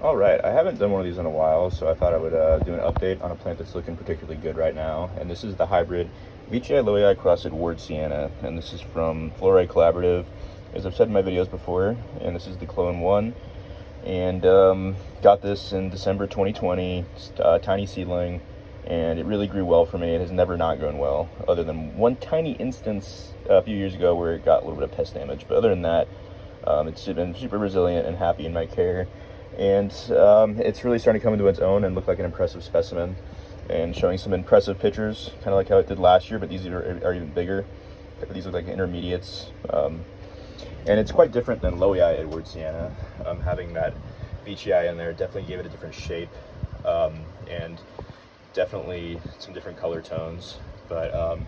All right, I haven't done one of these in a while, so I thought I would do an update on a plant that's looking particularly good right now. And this is the hybrid veitchii lowii cross edwardsiana, and this is from Florite Collaborative, as I've said in my videos before. And this is the clone one, and got this in December 2020. Tiny seedling, and it really grew well for me. It has never not grown well, other than one tiny instance a few years ago where it got a little bit of pest damage. But other than that, it's been super resilient and happy in my care. And it's really starting to come into its own and look like an impressive specimen, and showing some impressive pictures, kind of like how it did last year, but these are even bigger. These look like intermediates, and it's quite different than lowii edwardsiana. Having that veitchii in there definitely gave it a different shape, and definitely some different color tones, but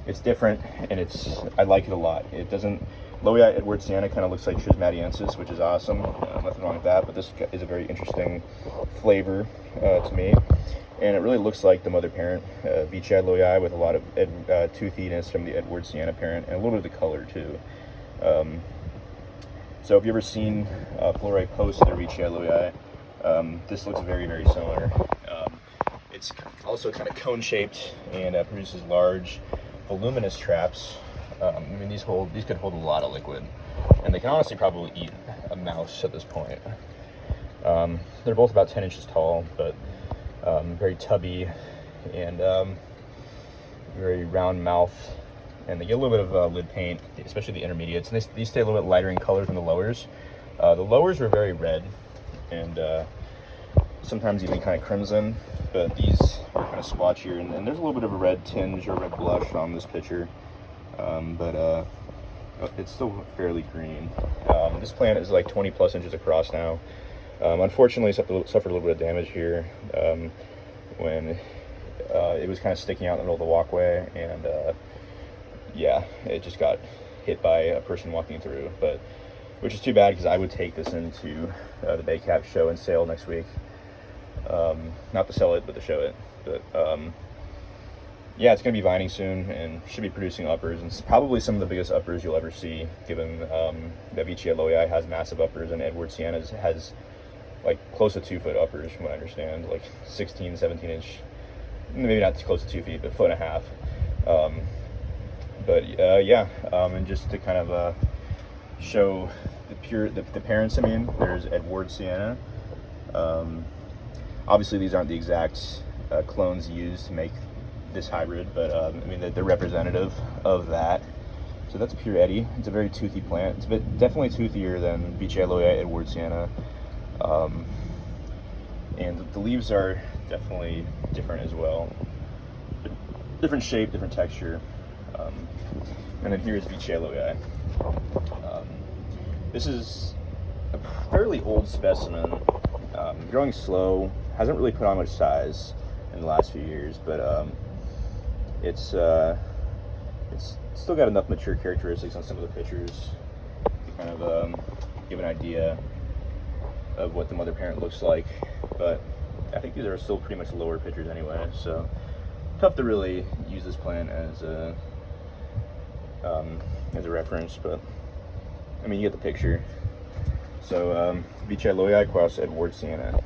it's different, and I like it a lot. It doesn't, lowii edwardsiana kind of looks like trismatiensis, which is awesome. Nothing wrong with that, but this is a very interesting flavor to me, and it really looks like the mother parent, veitchii lowii, with a lot of toothiness from the edwardsiana parent, and a little bit of the color too. So if you've ever seen Florite post their veitchii lowii, this looks very, very similar. It's also kind of cone-shaped and produces large, voluminous traps. I mean, these could hold a lot of liquid, and they can honestly probably eat a mouse at this point. They're both about 10 inches tall, but very tubby and very round mouth, and they get a little bit of lid paint, especially the intermediates, and these stay a little bit lighter in color than the lowers. The lowers are very red, and sometimes even kind of crimson, but these are kind of splotchier, and there's a little bit of a red tinge or red blush on this picture. But it's still fairly green. This plant is like 20 plus inches across now. Unfortunately, suffered a little bit of damage here when it was kind of sticking out in the middle of the walkway, and yeah, it just got hit by a person walking through, but which is too bad, because I would take this into the Bay Cap show and sale next week. Not to sell it, but to show it. But yeah, it's going to be vining soon and should be producing uppers, and it's probably some of the biggest uppers you'll ever see, given that veitchii lowii has massive uppers, and edwardsiana has like close to 2 foot uppers, from what I understand, like 16, 17 inch, maybe not close to 2 feet, but 1.5 feet. Yeah, and just to kind of show the parents, I mean, there's edwardsiana. Obviously these aren't the exact clones used to make this hybrid, but I mean, they're representative of that. So that's pure Eddie. It's a very toothy plant. It's definitely toothier than veitchii lowii edwardsiana, and the leaves are definitely different as well. Different shape, different texture. And then here's veitchii lowii. This is a fairly old specimen, growing slow, hasn't really put on much size in the last few years, but it's still got enough mature characteristics on some of the pictures to kind of give an idea of what the mother parent looks like. But I think these are still pretty much lower pictures anyway, so tough to really use this plant as a reference, but I mean, you get the picture. So veitchii lowii cross edwardsiana.